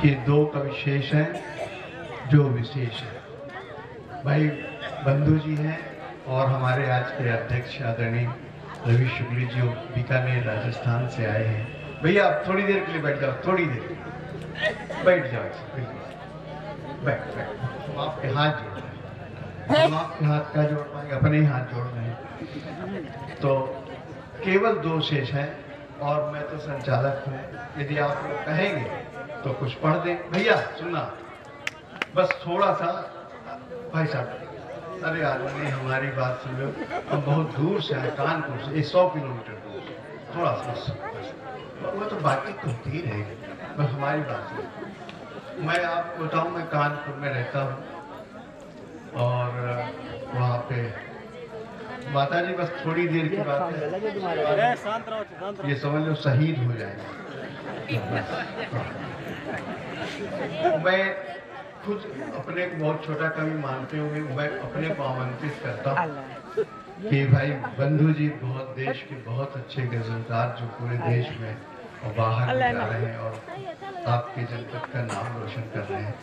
ये दो कविशेष हैं जो विशेष है। भाई बंधु जी हैं और हमारे आज के अध्यक्ष आदरणीय रवि शुक्ल जी बीकानेर राजस्थान से आए हैं। भैया आप थोड़ी देर के लिए बैठ जाओ, थोड़ी देर बैठ जाओ, बैठ बैठ। हम आपके हाथ जोड़ रहे हैं, हम आपके हाथ का जोड़ पाएंगे, अपने ही हाथ जोड़ रहे हैं। तो केवल दो शेष हैं और मैं तो संचालक हूँ। यदि आप लोग कहेंगे तो कुछ पढ़ दें। भैया सुनना, बस थोड़ा सा। भाई साहब, अरे आदमी हमारी बात सुन लो, हम बहुत दूर से आए, कानपुर से, 100 किलोमीटर दूर से, थोड़ा सा वो तो बातचीत तो होती ही रहेगी, बस हमारी बात सुनो। मैं आपको बताऊं, मैं कानपुर में रहता हूँ और वहाँ पे माता जी, बस थोड़ी देर की बात है, ये समझ लो शहीद हो जाएगा। मैं खुद अपने को बहुत छोटा कवि मानते हुए मैं अपने को आमंत्रित करता हूँ कि भाई बंधु जी बहुत देश के बहुत अच्छे गजलकार जो पूरे देश में और बाहर भी जा रहे हैं और आपके जनपद का नाम रोशन कर रहे हैं,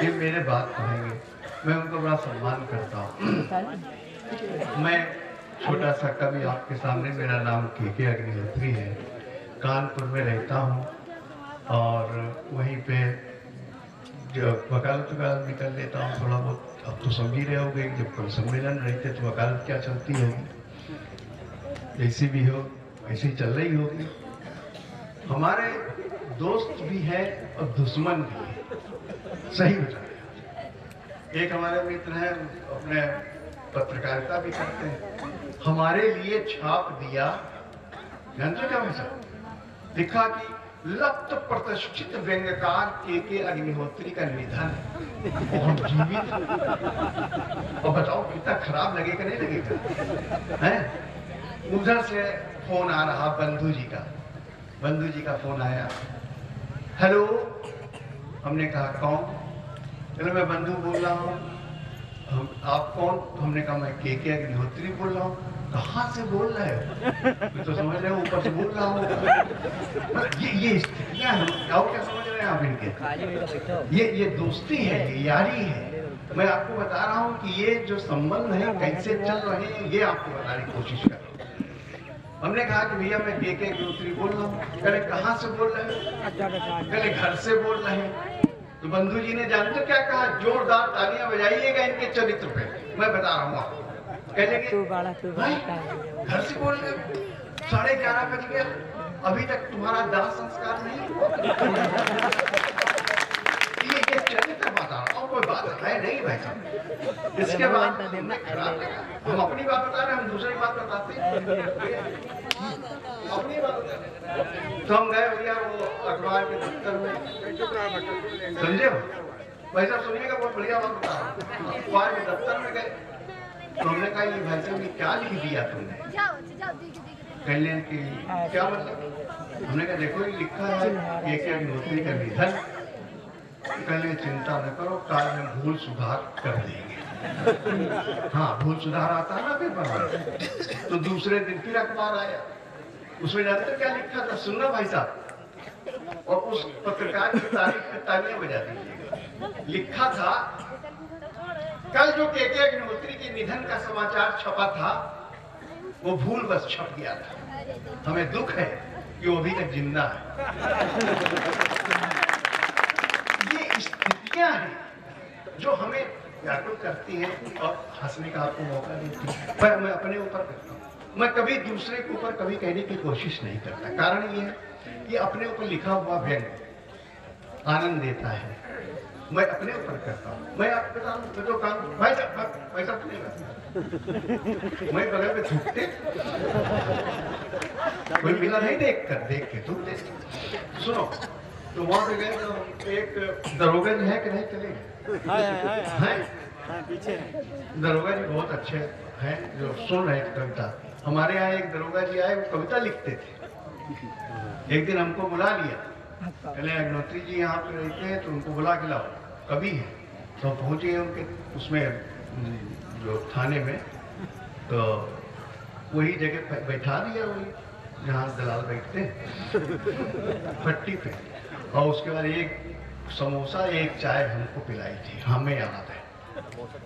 ये मेरे बात कहेंगे। मैं उनको बड़ा सम्मान करता हूँ। मैं छोटा सा कवि आपके सामने, मेरा नाम के अग्निहोत्री है, कानपुर में रहता हूँ और वहीं पे जो वकालत भी कर लेता हूँ थोड़ा बहुत। अब तो समझ ही रहे होगे, जब कोई सम्मेलन रहते तो वकालत क्या चलती होगी, जैसी भी हो वैसी चल रही होगी। हमारे दोस्त भी है और दुश्मन भी है, सही बता रहे। एक हमारे मित्र हैं, अपने पत्रकारिता भी करते हैं, हमारे लिए छाप दिया, जानते क्या वैसा लिखा कि लब्ध प्रतिष्ठित व्यंग्यकार के अग्निहोत्री का निधन और जीवित। और बताओ कितना खराब लगेगा, नहीं लगेगा? हैं? उधर से फोन आ रहा बंधु जी का फोन आया। हेलो, हमने कहा कौन? चलो मैं बंधु बोल रहा हूँ। आप कौन? तो हमने कहा मैं के अग्निहोत्री बोल रहा हूँ। कहाँ से बोल रहे हो? तो समझ रहे हो ऊपर से बोल रहा हूँ। ये स्थितियाँ हैं, और क्या समझ रहे हैं आप इनके? ये दोस्ती है, ये यारी है। मैं आपको बता रहा हूँ कि ये जो संबंध है कैसे चल रहे हैं, ये आपको बताने की कोशिश कर रहा हूँ। हमने कहा कि भैया मैं के अग्निहोत्री बोल रहा हूँ। कहले कहाँ से बोल रहे हो? कहले घर से बोल रहे हैं। तो बंधु जी ने जानते क्या कहा? जोरदार तालियां बजाइएगा इनके चरित्र पे, मैं बता रहा हूँ आपको। भाई घर से बोल रहे हो, 11:30 बज गया, अभी तक तुम्हारा दाह संस्कार नहीं हुआ। ये चरित्र बता रहा हूँ, कोई बात है नहीं भाई साहब। इसके बाद हम अपनी बात बता रहे हैं, हम दूसरी बात बताते हैं, अपनी बात बता रहे हैं। तो हम गए भैया वो अखबार के दफ्तर में, समझे हो भाई साहब? सुनिएगा, बहुत बढ़िया बात बता रहा हूँ। अखबार के दफ्तर में गए तो हमने कहा ये भाई साहब क्या लिख दिया तुमने? कहने की क्या मतलब? हमने कहा देखो ये लिखा है के अग्निहोत्री का निधन। कहने चिंता न करो, काल में भूल सुधार कर देंगे। हाँ, भूल सुधार आता है ना पेपर में। तो दूसरे दिन फिर अखबार आया, उसमें जानते क्या लिखा था? सुनना भाई साहब, और उस पत्रकार की तारीफ पे तालियां बजा दीजिएगा। लिखा था कल जो के अग्निहोत्री के निधन का समाचार छपा था वो भूल बस छप गया था। हमें दुख है कि वो अभी तक जिंदा है। ये स्थितियां हैं जो हमें व्याकुल करती हैं और हंसने का आपको मौका देती है। पर मैं अपने ऊपर करता हूँ, मैं कभी दूसरे के ऊपर कभी कहने की कोशिश नहीं करता। कारण ये है कि अपने ऊपर लिखा हुआ व्यंग आनंद देता है, मैं अपने ऊपर करता हूँ। मैं आपको बता रहा हूँ जो काम भाई साहब नहीं करता, मैं बगल में थूकते, कोई मिला नहीं देख के थूकते। सुनो, तो वहां पे गए तो एक दरोगा जी है कि नहीं, चले पीछे दरोगा जी बहुत अच्छे हैं जो सुन रहे थे कविता। हमारे यहाँ एक दरोगा जी आए, वो कविता लिखते थे। एक दिन हमको बुला लिया, पहले अग्निहोत्री जी यहाँ पे रहते हैं तो उनको बुला के लाओ, कवि है। तो पहुंचे उनके उसमें जो थाने में, तो वही जगह बैठा दिया, वही जहाँ दलाल बैठते पट्टी पे। और उसके बाद एक समोसा एक चाय हमको पिलाई थी, हमें याद है।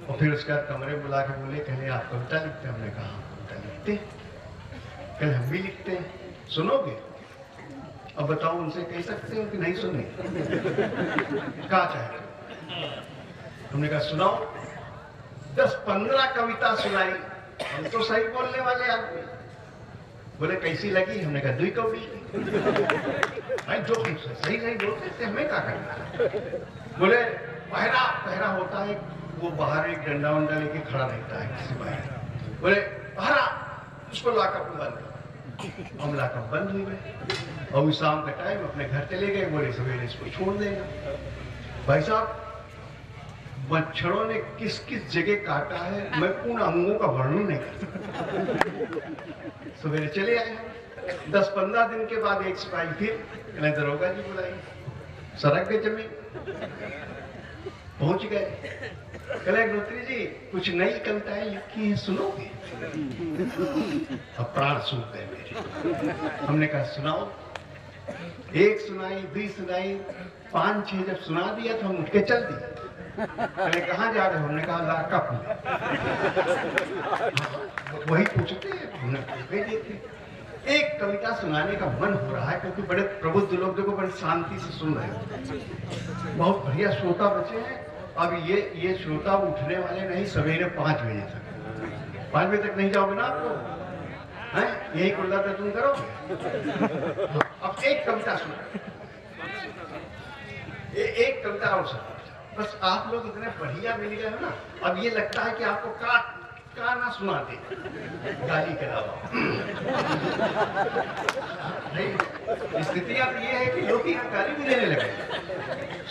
और फिर उसके बाद कमरे बुला के बोले, कहले आप कविता लिखते हैं? हमने कहा हाँ कविता लिखते। कहले हम भी लिखते हैं, सुनोगे? अब बताओ, उनसे कह सकते हो कि नहीं सुने? कहा चाहे? हमने कहा सुनाओ। 10-15 कविता सुनाई। हम तो सही बोलने वाले आदमी। बोले कैसी लगी? हमने कहा 2 कौड़ी। भाई जो सही सही बोलते थे, हमें क्या करना। बोले पहरा पहरा होता है, वो बाहर एक डंडा वंडा लेके खड़ा रहता है किसी बाहर। बोले पहरा, उसको लाकर बंद कर। हम लाकर बंद हो गए और शाम का टाइम अपने घर चले गए। बोले सवेरे इसको छोड़ देगा। भाई साहब, मच्छरों ने किस किस जगह काटा है मैं उन अंगों का वर्णन नहीं कर सकता। सवेरे चले आए। 10-15 दिन के बाद एक सिपाही फिर दरोगा जी बुलाई, सड़क पे जमीन पहुंच गए। कहले अग्निहोत्री जी कुछ नई कविताएं लिखी हैं, सुनोगे? अब प्राण सूख गए मेरे। हमने कहा सुनाओ। 1 सुनाई, 2 सुनाई, 5-6 जब सुना दिया तो हम उठ के चल दिए। कहले कहाँ जा रहे हो? हमने कहा लॉकअप में। वही पूछते हमने भेजे थे। एक कविता सुनाने का मन हो रहा है क्योंकि बड़े प्रबुद्ध लोग देखो बड़ी शांति से सुन रहे हो। बहुत बढ़िया श्रोता बचे हैं। अब ये श्रोता उठने वाले नहीं सवेरे 5 बजे तक। 5 बजे तक नहीं जाओगे ना आपको? हैं? यही कुल्ला तो तुम करोगे। अब एक कविता सुनो, एक कविता और सुनो। बस आप लोग इतने बढ़िया मिल गए हो ना, अब ये लगता है कि आपको का ना सुना दे गाली के अलावा। नहीं, स्थिति अब ये है कि लोग यहाँ गाली भी देने लगे।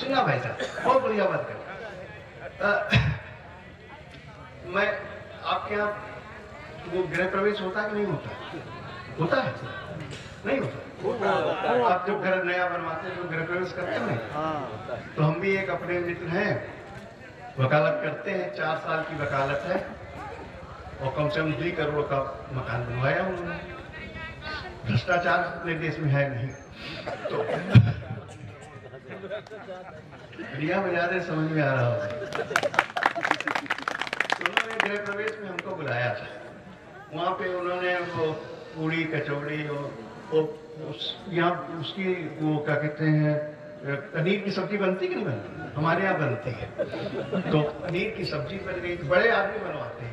सुना भाई साहब, बहुत बढ़िया बात कर। मैं आपके यहाँ वो गृह प्रवेश होता कि नहीं होता? होता है? नहीं होता। आप जब घर नया बनवाते हैं तो गृह प्रवेश करते हैं। तो हम भी एक अपने मित्र हैं, वकालत करते हैं, 4 साल की वकालत है और कम से कम 2 करोड़ का मकान बनवाया उन्होंने। भ्रष्टाचार अपने देश में है नहीं तो बढ़िया बजा दे, समझ में आ रहा होगा। तो उन्होंने गृह प्रवेश में हमको बुलाया था। वहाँ पे उन्होंने वो पूड़ी कचौड़ी और यहाँ उसकी वो क्या कहते हैं पनीर की सब्जी बनती कि नहीं बनती? हमारे यहाँ बनती है। तो पनीर की सब्जी बन गई, बड़े आदमी बनवाते हैं।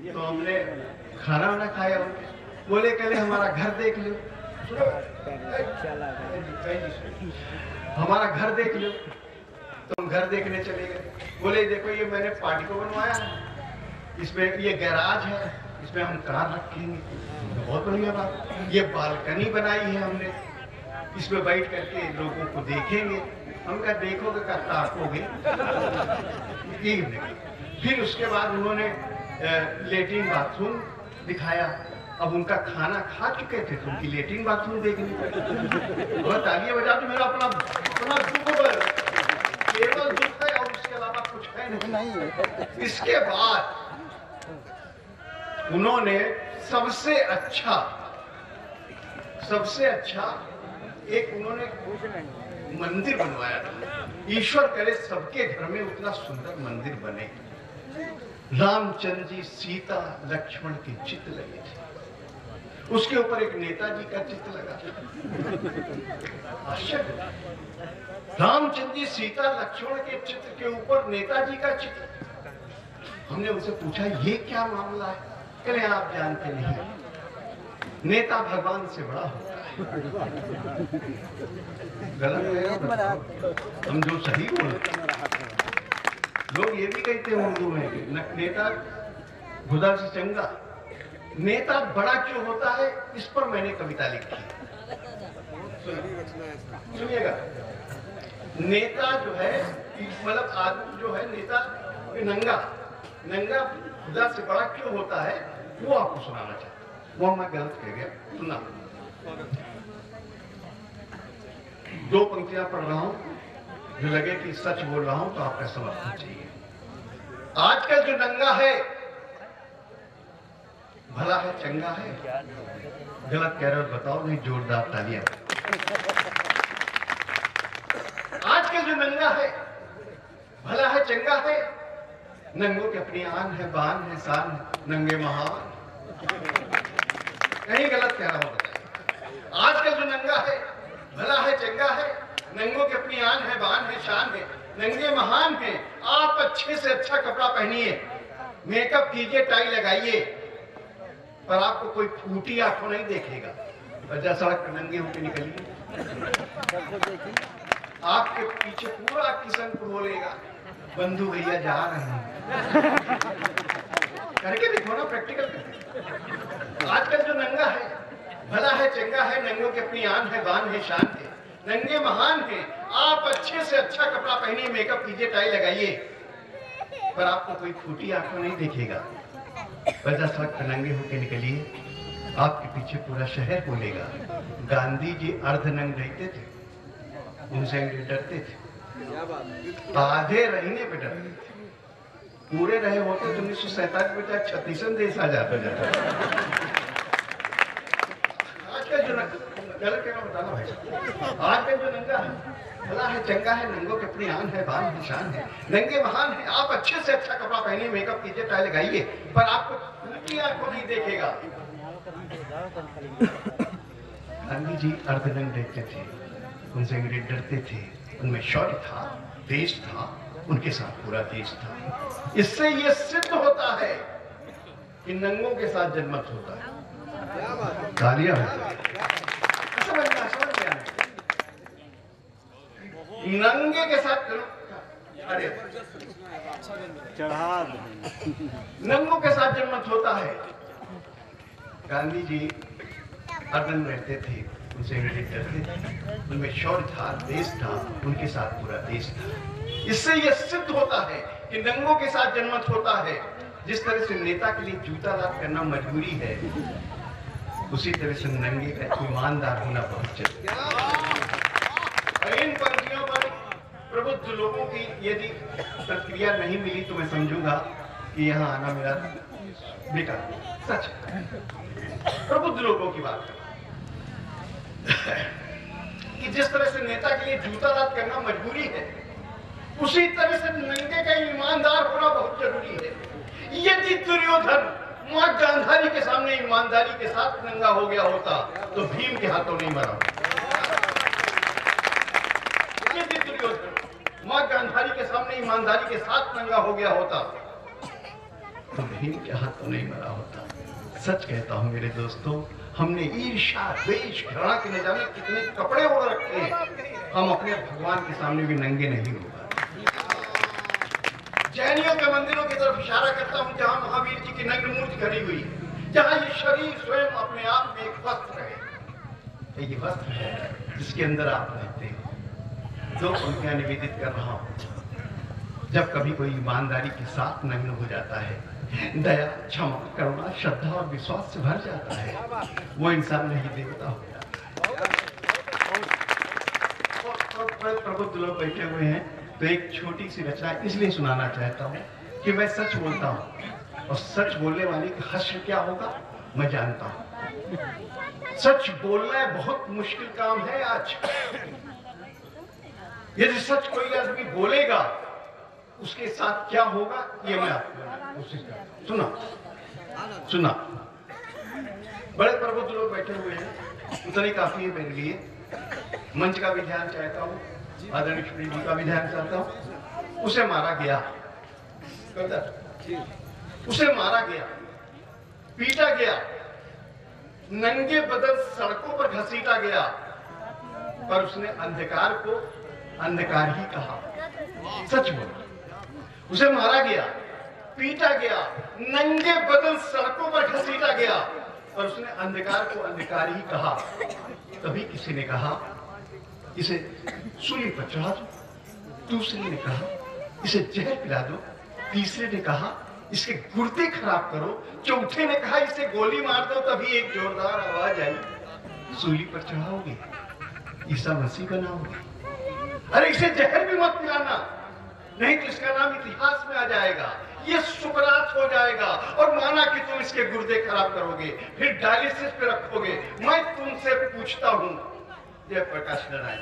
तो हमने खाना वाना खाया। बोले कहले हमारा घर देख लो। हमारा घर देख लो। तो हम घर देखने चले गए। बोले देखो ये मैंने पार्टी को बनवाया है, इसमें ये गैराज है, इसमें हम कार रखेंगे। बहुत बढ़िया बात। ये बालकनी बनाई है हमने, इसमें बैठ करके लोगों को देखेंगे। हम क्या देखोगे क्या ताकोगे? फिर उसके बाद उन्होंने लेट्रिन बाथरूम दिखाया। अब उनका खाना खा चुके थे तो उनकी लेट्रिन बाथरूम देखनी पड़ी। और तालियां बजा तो मेरा अपना दुख केवल दुख है और उसके अलावा कुछ है नहीं। इसके बाद उन्होंने सबसे अच्छा एक उन्होंने मंदिर बनवाया था। ईश्वर करे सबके घर में उतना सुंदर मंदिर बने। रामचंद्र जी, सीता, लक्ष्मण के चित्र लगे थे। उसके ऊपर एक नेताजी का चित्र लगा था। आश्चर्य। रामचंद्र जी, सीता, लक्ष्मण के चित्र के ऊपर नेताजी का चित्र। हमने उनसे पूछा ये क्या मामला है? कहले आप जानते नहीं, नेता भगवान से बड़ा होता है। गलत है, हम जो सही बोलते। लोग ये भी कहते हैं उर्दू में नेता खुदा से चंगा। नेता बड़ा क्यों होता है, इस पर मैंने कविता लिखी। सुनिएगा, नेता जो है मतलब आदमी जो है नेता नंगा खुदा से बड़ा क्यों होता है, वो आपको सुनाना चाहता। वो मैं गलत कह गया, सुना। 2 पंक्तियां पढ़ रहा हूं, जो लगे कि सच बोल रहा हूं तो आपका समर्थन चाहिए। आजकल जो नंगा है भला है चंगा है? गलत कह रहे हो बताओ, नहीं जोरदार तालियां। नंगा है भला है चंगा है, नंगों की अपनी आन है बान है शान है, नंगे महान। कहीं गलत कह रहा हूं बताइए। आजकल जो नंगा है भला है चंगा है, नंगों की अपनी आन है बान है शान है, नंगे महान है। आप अच्छे से अच्छा कपड़ा पहनिए, मेकअप कीजिए, टाई लगाइए, पर आपको कोई फूटी आंखों नहीं देखेगा। वजह सड़क पर नंगे होकर निकलिए, आपके पीछे पूरा किशनपुर बोलेगा बंधु भैया जा रहे हैं। करके देखो ना, प्रैक्टिकल करके। आजकल जो नंगा है भला है चंगा है, नंगों की अपनी आन है बान है शान है, नंगे महान है। आप अच्छे से अच्छा कपड़ा पहनिए, मेकअप कीजिए, टाई लगाइए, पर आपको कोई फूटी आंखों नहीं देखेगा। वजह सड़क पर नंगे होकर निकलिए, आपके पीछे पूरा शहर बोलेगा गांधी जी अर्धनंग रहते थे, उनसे डरते थे, आधे रहने पे डरते थे, पूरे रहे होते तो 1947 में 36 देश आ जाता। आजकल जो गलत कहना बताना भाई, आजकल जो नंगा है भला है चंगा है, नंगों की अपनी आन है बान है शान है, नंगे महान है। आप अच्छे से अच्छा कपड़ा पहनिए, मेकअप कीजिए, टाई लगाइए, पर आपको फूटी आंखों नहीं देखेगा। गांधी जी अर्धनंग रहते थे, उनसे अंग्रेज डरते थे, उनमें शौर्य था, देश था, उनके साथ पूरा देश था। इससे यह सिद्ध होता है कि नंगों के साथ जनमत होता है। तालियां समझ गया नंगे के साथ अरे नंगों के साथ जनमत होता है। गांधी जी अर्धनंग रहते थे, उनसे अंग्रेज डरते थे, उनमें शौर्य था, देश था, उनके साथ पूरा देश था। इससे यह सिद्ध होता है कि नंगों के साथ जनमत होता है। जिस तरह से नेता के लिए जूता लाद करना मजबूरी है, उसी तरह से नंगे का ईमानदार होना बहुत जरूरी है। इन पंक्तियों पर प्रबुद्ध लोगों की यदि प्रतिक्रिया नहीं मिली तो मैं समझूंगा कि यहाँ आना मेरा बेकार। सच प्रबुद्ध लोगों की बात कि जिस तरह से नेता के लिए जूता लाद करना मजबूरी है, उसी तरह से नंगे का ईमानदार होना बहुत जरूरी है। यदि दुर्योधन मां गांधारी के सामने ईमानदारी के साथ नंगा हो गया होता तो भीम के हाथों नहीं मरा। यदि दुर्योधन मां गांधारी के सामने ईमानदारी के साथ नंगा हो गया होता तो भीम के हाथों नहीं मरा होता। सच कहता हूं मेरे दोस्तों, हमने ईर्ष्या द्वेष घृणा के न जाने कितने कपड़े ओढ़ रखे हैं, हम अपने भगवान के सामने भी नंगे नहीं होगा। जैनियों के मंदिरों की तरफ इशारा करता हूं, जहां महावीर जी की नग्न मूर्ति खड़ी हुई है, जहां ये शरीर स्वयं अपने आप में एक वस्त्र है। ये वस्त्र है जिसके अंदर आप रहते हैं। दो पंक्तियां निवेदित कर रहा हूं। जब कभी कोई ईमानदारी के साथ नग्न हो जाता है, दया, क्षमा, करुणा, श्रद्धा और विश्वास से भर जाता है, वो इंसान नहीं देवता हो जाता है। प्रबुद्ध लोग बैठे हुए हैं, तो एक छोटी सी रचना इसलिए सुनाना चाहता हूँ कि मैं सच बोलता हूँ, और सच बोलने वाले का हश्र क्या होगा मैं जानता हूँ। सच बोलना बहुत मुश्किल काम है आज। यदि सच कोई आदमी बोलेगा, उसके साथ क्या होगा ये मैं आपको कोशिश करता हूं। सुना बड़े प्रबुद्ध लोग बैठे हुए हैं, उतना ही काफी है मेरे लिए। मंच का भी ध्यान चाहता हूँ, आदरणीय जी का भी ध्यान चाहता हूँ। उसे मारा गया, उसे मारा गया, पीटा गया, नंगे बदन सड़कों पर घसीटा गया, पर उसने अंधकार को अंधकार ही कहा। सच बोलो, उसे मारा गया, पीटा गया, नंगे बदन सड़कों पर घसीटा गया, और उसने अंधकार को अंधकार ही कहा। तभी किसी ने कहा इसे सूली पर चढ़ा दो, दूसरे ने कहा इसे जहर पिला दो, तीसरे ने कहा इसके गुर्दे खराब करो, चौथे ने कहा इसे गोली मार दो। तभी एक जोरदार आवाज आई, सूली पर चढ़ाओगे ईसा मसीह बनाओगे, अरे इसे जहर भी मत पिलाना, नहीं तो इसका नाम इतिहास में आ जाएगा, ये सुकरात हो जाएगा, और माना कि तुम इसके गुर्दे खराब करोगे, फिर डायलिसिस पे रखोगे। मैं तुमसे पूछता हूं जयप्रकाश नारायण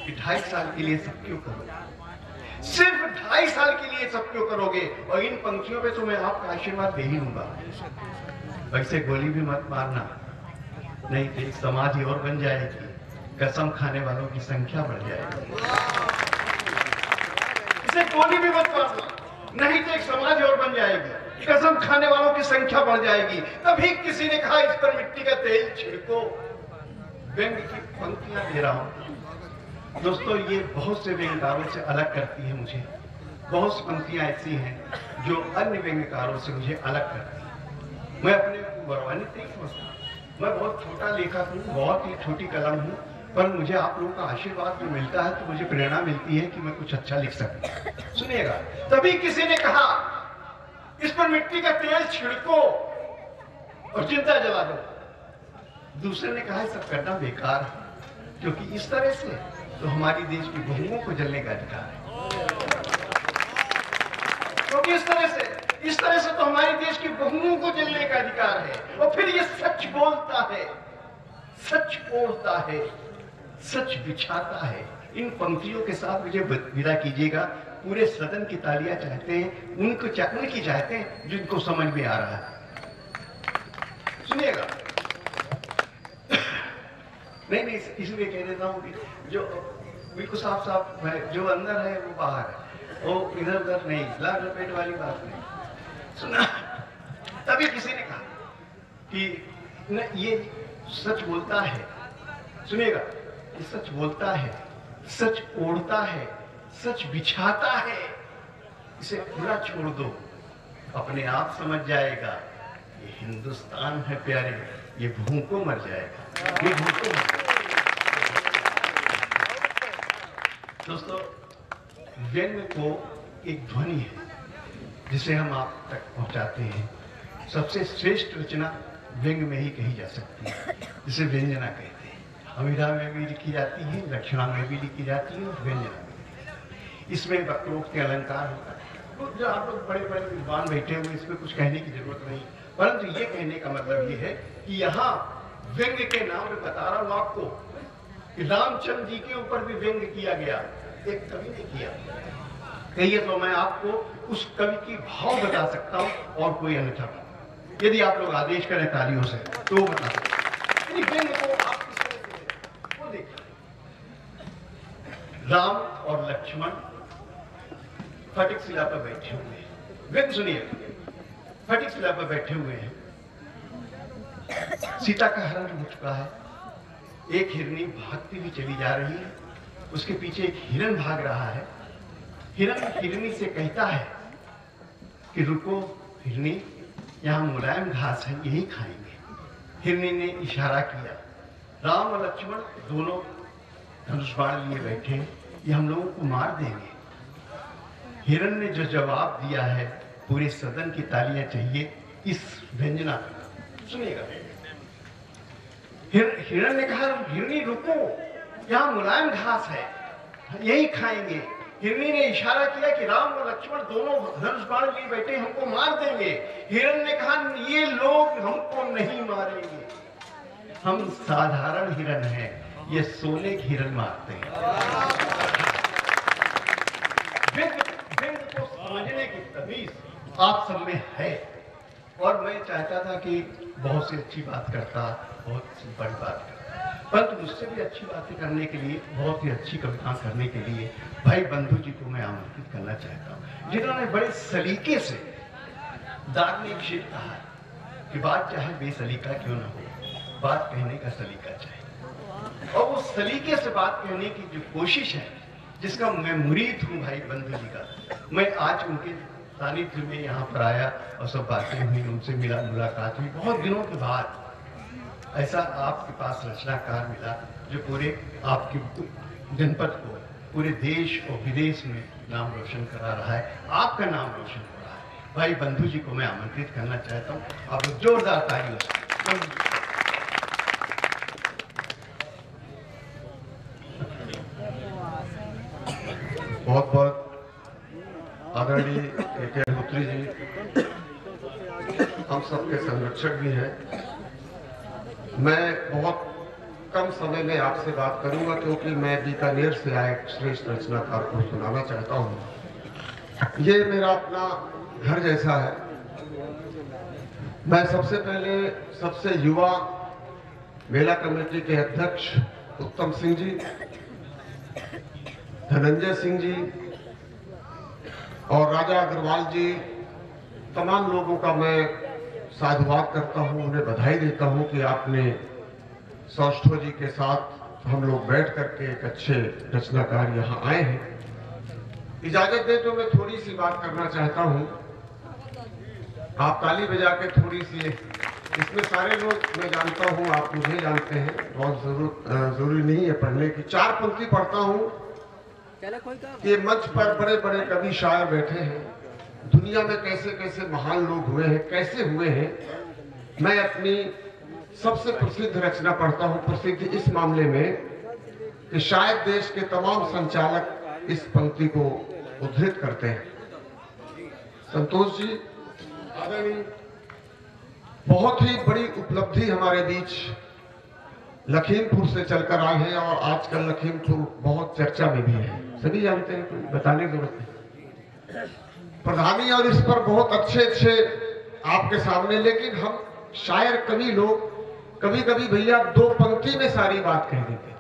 कि 2.5 साल के लिए सब क्यों करो? 2.5 साल के लिए सब क्यों करोगे? और इन पंक्तियों पे तो मैं आपका आशीर्वाद दे ही लूंगा। वैसे गोली भी मत मारना, नहीं तो एक समाधि और बन जाएगी, कसम खाने वालों की संख्या बढ़ जाएगी। इसे गोली भी मत मारना, नहीं तो एक समाधि और बन जाएगी, कसम खाने वालों की संख्या बढ़ जाएगी। तभी किसी ने कहा इस पर मिट्टी का तेल छिड़को। व्यंग की पंक्तियां दे रहा हूं दोस्तों, ये बहुत से व्यंग्यकारों से अलग करती है मुझे। बहुत सी पंक्तियां ऐसी हैं जो अन्य व्यंग्यकारों से मुझे अलग करती है। मैं अपने को गौरवान्वित नहीं समझता, मैं बहुत छोटा लेखक हूँ, बहुत ही छोटी कलम हूँ, पर मुझे आप लोगों का आशीर्वाद जो मिलता है तो मुझे प्रेरणा मिलती है कि मैं कुछ अच्छा लिख सकूं। सुनिएगा, तभी किसी ने कहा इस पर मिट्टी का तेल छिड़को और चिंता जला दो। दूसरे ने कहा सब करना बेकार है, क्योंकि इस तरह से तो हमारी देश की बहुओं को जलने का अधिकार है। क्योंकि इस तरह से तो हमारे देश की बहुओं को जलने का अधिकार है। और फिर ये सच बोलता है, सच ओढ़ता है, सच बिछाता है। इन पंक्तियों के साथ मुझे विदा कीजिएगा। पूरे सदन की तालियां चाहते हैं, उनकी चाहते हैं जिनको समझ में आ रहा है। सुनिएगा, नहीं इसलिए कह देता हूं कि जो बिल्कुल साफ जो अंदर है वो बाहर है, वो इधर उधर नहीं, लाल लपेट वाली बात नहीं। सुना, तभी किसी ने कहा कि न ये सच बोलता है। सुनिएगा, ये सच बोलता है, सच ओढ़ता है, सच बिछाता है। इसे खुला छोड़ दो, अपने आप समझ जाएगा ये हिंदुस्तान है प्यारे, ये भूखों मर जाएगा, ये भूखों मर जाएगा। दोस्तों, व्यंग को एक ध्वनि है जिसे हम आप तक पहुंचाते हैं। सबसे श्रेष्ठ रचना व्यंग में ही कही जा सकती है, जिसे व्यंजना कहते हैं। अमीरा में भी लिखी जाती है, लक्षणा में भी लिखी जाती है, और व्यंजना में। इसमें वक्रोक्त अलंकार होता है। तो जो आप लोग बड़े बड़े विद्वान बैठे हुए, इसमें कुछ कहने की जरूरत नहीं, परंतु ये कहने का मतलब ये है कि यहाँ व्यंग के नाम पे बता रहा हूं आपको कि रामचंद्र जी के ऊपर भी व्यंग किया गया, एक कवि ने किया। कहिए तो मैं आपको उस कवि की भाव बता सकता हूं और कोई अन्यथा, यदि आप लोग आदेश करें तालियों से तो वो बता सकते। व्यंग को आप किस तरह से वो देखिए, राम और लक्ष्मण फटिक शिला पर बैठे हुए हैं। व्यंग सुनिए, फटिक शिला पर बैठे हुए हैं, सीता का हरण हो चुका है, एक हिरनी भागती हुई चली जा रही है, उसके पीछे एक हिरन भाग रहा है। हिरन हिरनी से कहता है कि रुको हिरनी, यहाँ मुलायम घास है, यही खाएंगे। हिरनी ने इशारा किया, राम और लक्ष्मण दोनों धनुष बाण लिए बैठे हैं, ये हम लोगों को मार देंगे। हिरन ने जो जवाब दिया है, पूरे सदन की तालियां चाहिए इस व्यंजना। सुनिएगा, हिरन ने कहा हिरनी रुको, यहाँ मुलायम घास है, यही खाएंगे। हिरनी ने इशारा किया कि राम और लक्ष्मण दोनों धनुष बाण लिए बैठे, हमको मार देंगे। हिरन ने कहा ये लोग हमको नहीं मारेंगे, हम साधारण हिरन हैं, ये सोने की हिरन मारते हैं। व्यंग को समझने की तमीज आप सब में है, और मैं चाहता था कि बहुत सी अच्छी बात करता, बहुत सी बड़ी बात करता, परंतु मुझसे भी अच्छी बातें करने के लिए, बहुत ही अच्छी कविता करने के लिए भाई बंधु जी को मैं आमंत्रित करना चाहता हूँ, जिन्होंने बड़े सलीके से दाग ने एक शेर कहा है कि बात चाहे बेसलीका क्यों ना हो, बात कहने का सलीका चाहिए। और वो सलीके से बात कहने की जो कोशिश है, जिसका मैं मुरीद हूँ भाई बंधु जी का, मैं आज उनके सानिध्य में यहाँ पर आया और सब बातें हुई, उनसे मुलाकात हुई। बहुत दिनों के बाद ऐसा आपके पास रचनाकार मिला जो पूरे आपके जनपद को, पूरे देश और विदेश में नाम रोशन करा रहा है, आपका नाम रोशन हो रहा है। भाई बंधु जी को मैं आमंत्रित करना चाहता हूँ, आप जोरदार तालियों से। बहुत बहुत आदरणीय के अग्निहोत्री जी हम सबके संरक्षक भी हैं। मैं बहुत कम समय में आपसे बात करूंगा, क्योंकि मैं बीकानेर से आए श्रेष्ठ रचनाकार को सुनाना चाहता हूं। ये मेरा अपना घर जैसा है। मैं सबसे पहले सबसे युवा मेला कमेटी के अध्यक्ष उत्तम सिंह जी, धनंजय सिंह जी और राजा अग्रवाल जी, तमाम लोगों का मैं साधुवाद करता हूं, उन्हें बधाई देता हूं कि आपने सौष्ठव जी के साथ हम लोग बैठ करके एक अच्छे रचनाकार यहाँ आए हैं। इजाजत दे तो मैं थोड़ी सी बात करना चाहता हूं। आप ताली बजा के थोड़ी सी, इसमें सारे लोग मैं जानता हूं, आप मुझे जानते हैं, बहुत जरूरी नहीं है पढ़ने की। 4 पंक्ति पढ़ता हूं। ये मंच पर बड़े बड़े कवि शायर बैठे हैं, दुनिया में कैसे कैसे महान लोग हुए हैं, कैसे हुए हैं। मैं अपनी सबसे प्रसिद्ध रचना पढ़ता हूं, प्रसिद्ध इस मामले में कि शायद देश के तमाम संचालक इस पंक्ति को उद्धृत करते हैं। संतोष जी आदरणीय, बहुत ही बड़ी उपलब्धि हमारे बीच लखीमपुर से चलकर आए हैं और आजकल लखीमपुर बहुत चर्चा में भी है, सभी जानते हैं, कोई बताने की जरूरत नहीं। प्रधानी और इस पर बहुत अच्छे आपके सामने, लेकिन हम शायर कवि लोग कभी कभी भैया 2 पंक्ति में सारी बात कह देते हैं।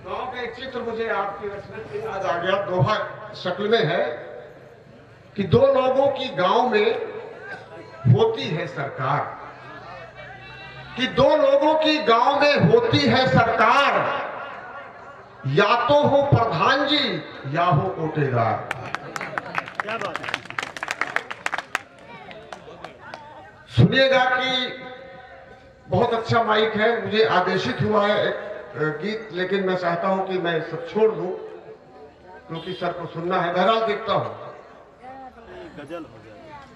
गांव का एक चित्र मुझे आपकी रचना से याद आ गया, दोहा शक्ल में है कि 2 लोगों की गांव में होती है सरकार, कि 2 लोगों की गांव में होती है सरकार, या तो हो प्रधान जी या हो कोटेदार। क्या बात है। सुनिएगा कि बहुत अच्छा माइक है, मुझे आदेशित हुआ है एक गीत, लेकिन मैं चाहता हूं कि मैं सब छोड़ दूं क्योंकि सर को सुनना है। बहरहाल देखता हूं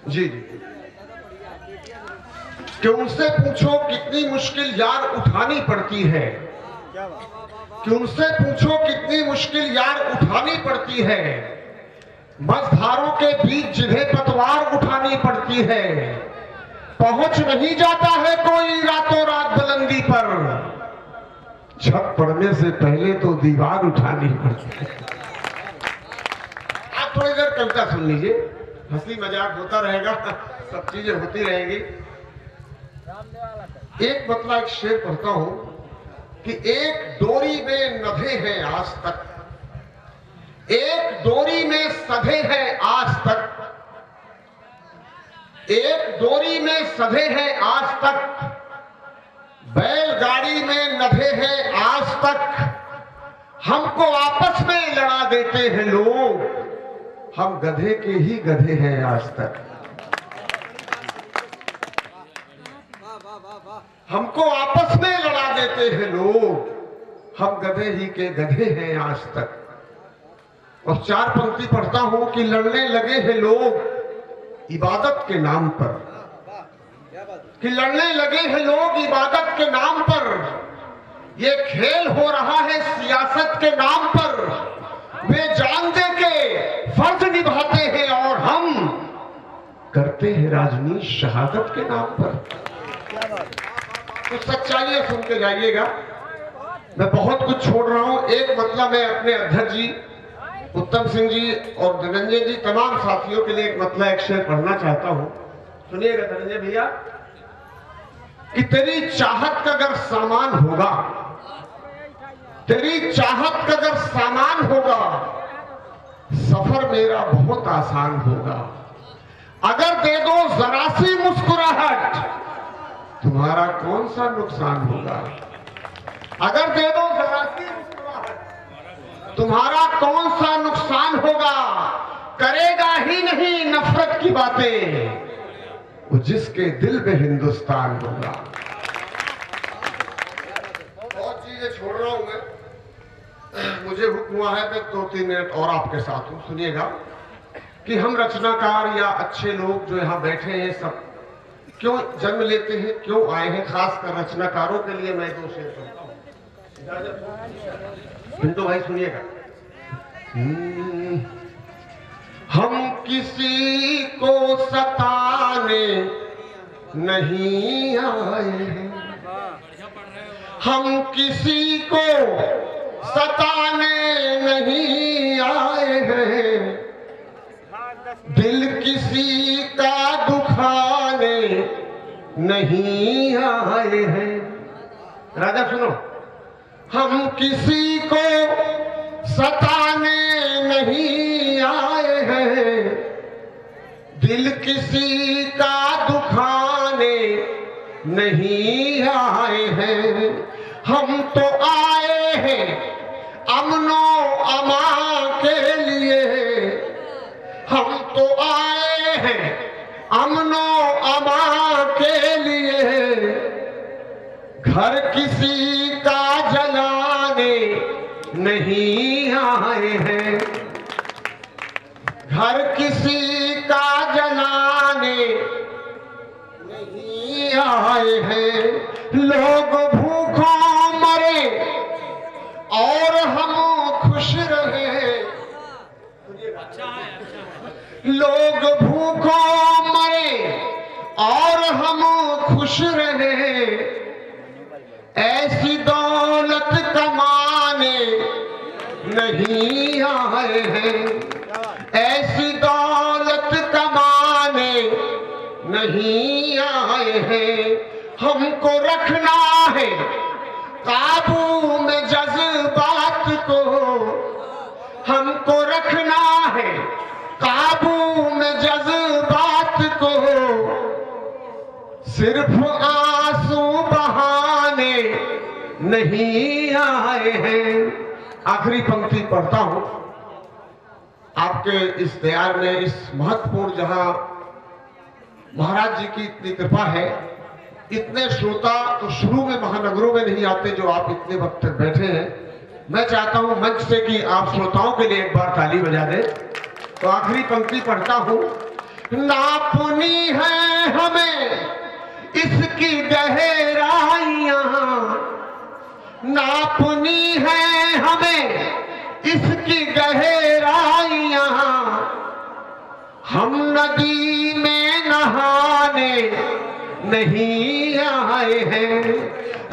जी कि उनसे पूछो कितनी मुश्किल यार उठानी पड़ती है, कि उनसे पूछो कितनी मुश्किल यार उठानी पड़ती है, मझधारों के बीच जिन्हें पतवार उठानी पड़ती है, पहुंच नहीं जाता है कोई रातों रात बुलंदी पर, छत पड़ने से पहले तो दीवार उठानी पड़ती है। आप थोड़ी देर कविता सुन लीजिए, हंसी मजाक होता रहेगा, सब चीजें होती रहेगी। एक मतलब एक शेर पढ़ता हूं कि एक डोरी में नभे हैं आज तक, एक डोरी में सधे हैं आज तक, एक डोरी में सधे हैं आज तक, बैलगाड़ी में नभे हैं आज तक, हमको आपस में लड़ा देते हैं लोग, हम गधे के ही गधे हैं आज तक, हमको आपस में लड़ा देते हैं लोग, हम गधे ही के गधे हैं आज तक। और 4 पंक्ति पढ़ता हूं कि लड़ने लगे हैं लोग इबादत के नाम पर, कि लड़ने लगे हैं लोग इबादत के नाम पर, ये खेल हो रहा है सियासत के नाम पर, वे जान दे के फर्ज निभाते हैं और हम करते हैं राजनीति शहादत के नाम पर। तो सच्चाई सुन के जाइएगा, मैं बहुत कुछ छोड़ रहा हूं। एक मतलब मैं अपने अध्यक्ष जी उत्तम सिंह जी और धनंजय जी, तमाम साथियों के लिए एक मतलब एक शेर पढ़ना चाहता हूं, सुनिएगा धनंजय भैया। कि तेरी चाहत का अगर सामान होगा, तेरी चाहत का अगर सामान होगा, सफर मेरा बहुत आसान होगा, अगर दे दो जरा सी मुस्कुराहट, तुम्हारा कौन सा नुकसान होगा, अगर दे दो जरा सी मुस्कुराहट, तुम्हारा कौन सा नुकसान होगा, करेगा ही नहीं नफरत की बातें, वो जिसके दिल में हिंदुस्तान होगा। बहुत चीजें छोड़ रहा हूं मैं, मुझे हुक्म हुआ है मैं 2-3 मिनट और आपके साथ हूं। सुनिएगा कि हम रचनाकार या अच्छे लोग जो यहाँ बैठे हैं सब क्यों जन्म लेते हैं, क्यों आए हैं, खासकर रचनाकारों के लिए मैं 2 शेर पढ़ता हूं। पिंटू भाई सुनिएगा। हम किसी को सताने नहीं आए हैं, हम किसी को सताने नहीं आए हैं, दिल किसी का दुखाने नहीं आए हैं। राजा सुनो, हम किसी को सताने नहीं आए हैं, दिल किसी का दुखाने नहीं आए हैं। हम तो आए हैं अमनो अमान के लिए, हम तो आए हैं अमनो अमान के लिए, घर किसी का जलाने नहीं आए हैं, घर किसी का जलाने नहीं आए हैं। लोग भूखों मरे और हम खुश रहे, लोग भूखों मरे और हम खुश रहे, ऐसी दौलत कमाने नहीं आए हैं, ऐसी दौलत कमाने नहीं आए हैं। हमको रखना है काबू में जज्बात को, हमको रखना है काबू में जज्बात को, सिर्फ आंसू बहाने नहीं आए हैं। आखिरी पंक्ति पढ़ता हूं। आपके इस दयार में, इस महत्वपूर्ण, जहां महाराज जी की इतनी कृपा है, इतने श्रोता तो शुरू में महानगरों में नहीं आते जो आप इतने वक्त तक बैठे हैं। मैं चाहता हूं मंच से कि आप श्रोताओं के लिए एक बार ताली बजा दें। तो आखिरी पंक्ति पढ़ता हूं। नापुनी है हमें इसकी गहराइयां, नापुनी है हमें इसकी गहराइयां, हम नदी में नहाने नहीं आए हैं।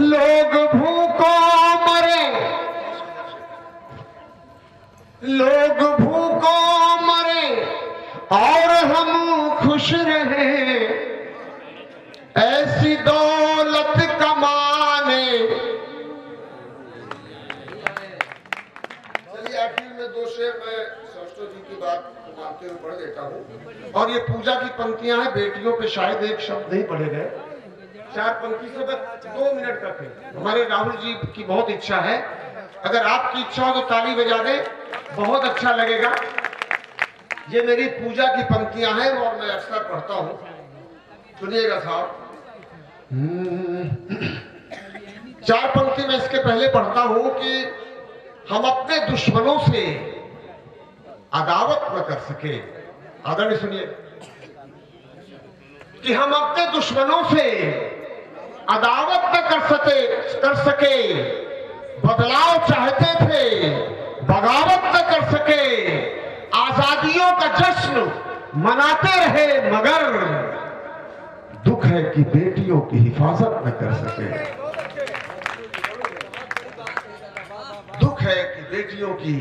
लोग भूखों मरे, लोग भूखों मरे और हम खुश रहे, ऐसी दौलत कमाने। चलिए आखिर में दो शेर मैं सरस्वती जी की बात मानते हुए पढ़ देता हूँ। और ये पूजा की पंक्तियां हैं, बेटियों पे शायद एक शब्द नहीं पढ़े गए। 4 पंक्ति से बस 2 मिनट तक है। हमारे राहुल जी की बहुत इच्छा है, अगर आपकी इच्छा हो तो ताली बजा दें, बहुत अच्छा लगेगा। ये मेरी पूजा की पंक्तियां हैं और मैं अक्सर पढ़ता हूँ, सुनिएगा साहब। 4 पंक्ति में इसके पहले पढ़ता हूं कि हम अपने दुश्मनों से अदावत न कर सके। आदरणीय सुनिए, कि हम अपने दुश्मनों से अदावत न कर सके, बदलाव चाहते थे बगावत न कर सके, आजादियों का जश्न मनाते रहे मगर दुख है कि बेटियों की हिफाजत न कर सके, दुख है कि बेटियों की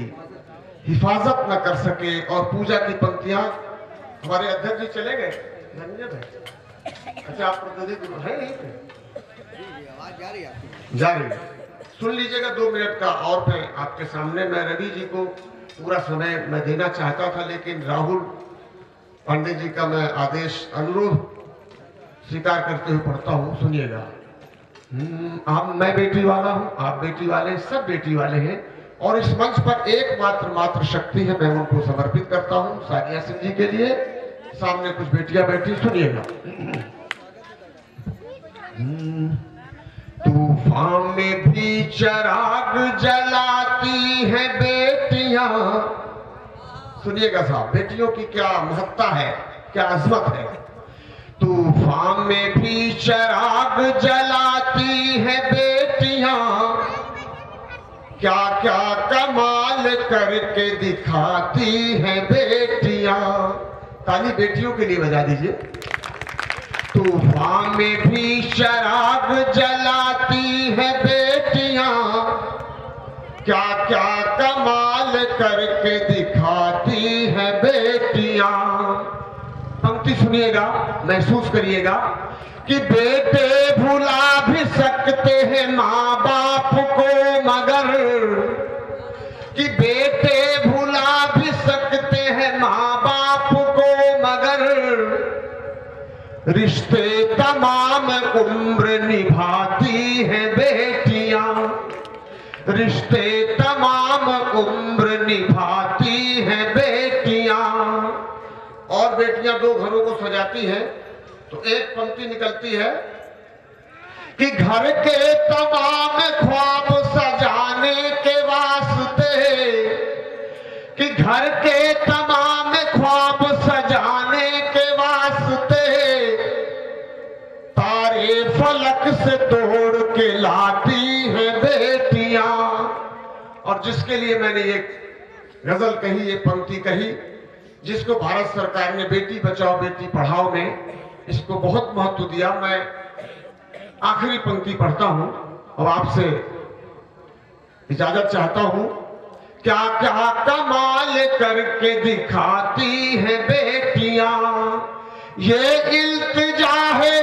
हिफाजत न कर सके। और पूजा की पंक्तियां हमारे अध्यक्ष जी चले गए, अच्छा आप प्रतिनिधि है नहीं थे, जा रही है, सुन लीजिएगा 2 मिनट का। और मैं आपके सामने, मैं रवि जी को पूरा समय मैं देना चाहता था, लेकिन राहुल पंडित जी का मैं आदेश अनुरोध स्वीकार करते हुए पढ़ता हूँ, सुनिएगा। आप, मैं बेटी वाला हूँ, आप बेटी वाले, सब बेटी वाले हैं, और इस मंच पर एकमात्र शक्ति है, मैं उनको समर्पित करता हूँ सानिया सिंह जी के लिए। सामने कुछ बेटियां बैठी, सुनिएगा। तूफान में भी चिराग जलाती है बेटियां, सुनिएगा साहब, बेटियों की क्या महत्ता है, क्या अजमत है। तूफान में भी चिराग जलाती है बेटियां, क्या क्या कमाल करके दिखाती है बेटियां। ताली बेटियों के लिए बजा दीजिए। तूफान में भी चिराग जलाती है बेटियां, क्या क्या कमाल करके दिखाती है बेटियां। पंक्ति सुनिएगा, महसूस करिएगा कि बेटे भुला भी सकते हैं माँ बाप को मगर, कि बेटे भुला भी सकते हैं माँ बाप को मगर, रिश्ते तमाम उम्र निभाती हैं बेटियां, रिश्ते तमाम उम्र निभाती हैं बेटियां। और बेटियां दो घरों को सजाती हैं, तो एक पंक्ति निकलती है कि घर के तमाम ख्वाब सजाने के वास्ते, कि घर के तमाम ख्वाब सजाने के वास्ते, तारे फलक से तोड़ के लाती हैं बेटियां। और जिसके लिए मैंने ये गजल कही, ये पंक्ति कही, जिसको भारत सरकार ने बेटी बचाओ बेटी पढ़ाओ में इसको बहुत महत्व दिया, मैं आखिरी पंक्ति पढ़ता हूं और आपसे इजाजत चाहता हूं। क्या क्या कमाल करके दिखाती हैं बेटियां, ये इल्तिजा है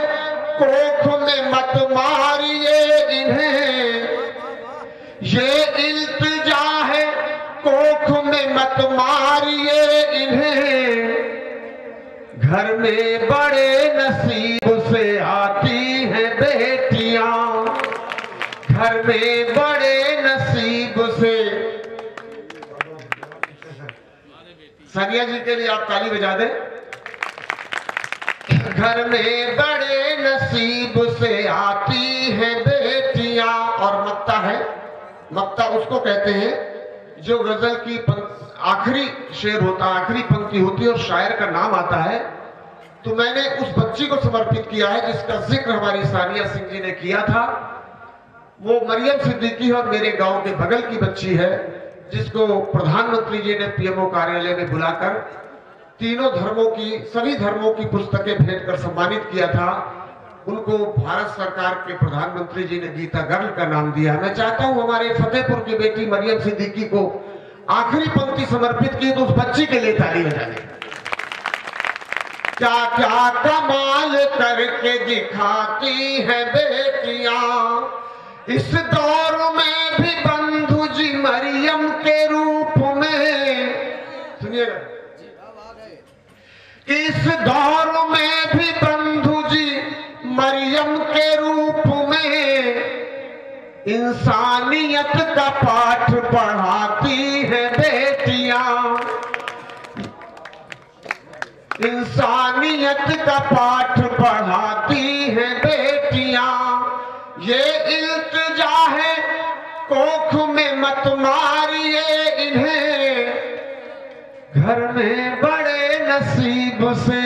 कोख में मत मारिए इन्हें, ये इल्तिजा है कोख में मत मारिए इन्हें, घर में बड़े नसीब से आती हैं बेटियां, घर में बड़े नसीब से। सानिया जी के लिए आप ताली बजा दें। घर में बड़े नसीब से आती हैं बेटियां। और मक्ता है, मक्ता उसको कहते हैं जो गजल की आखिरी शेर होता है, आखिरी पंक्ति होती है और शायर का नाम आता है। तो मैंने उस बच्ची को समर्पित किया है जिसका जिक्र हमारी सानिया सिंह जी ने किया था। वो मरियम सिद्दीकी और मेरे गांव के बगल की बच्ची है, जिसको प्रधानमंत्री जी ने पीएमओ कार्यालय में बुलाकर तीनों धर्मों की, सभी धर्मों की पुस्तकें भेंट कर सम्मानित किया था। उनको भारत सरकार के प्रधानमंत्री जी ने गीता गर्ल का नाम दिया। मैं चाहता हूं हमारे फतेहपुर की बेटी मरियम सिद्दीकी को आखिरी पंक्ति समर्पित की, तो उस बच्ची के लिए ताली बजाने। क्या क्या कमाल करके दिखाती हैं बेटियां, इस दौर में भी बंधु जी मरियम के रूप में। सुनिएगा, इस दौर में भी बंधु जी मरियम के रूप में इंसानियत का पाठ पढ़ाती है बेटियां, इंसानियत का पाठ पढ़ाती है बेटियां। ये इल्तिजा है कोख में मत मारिए इन्हें, घर में बड़े नसीब से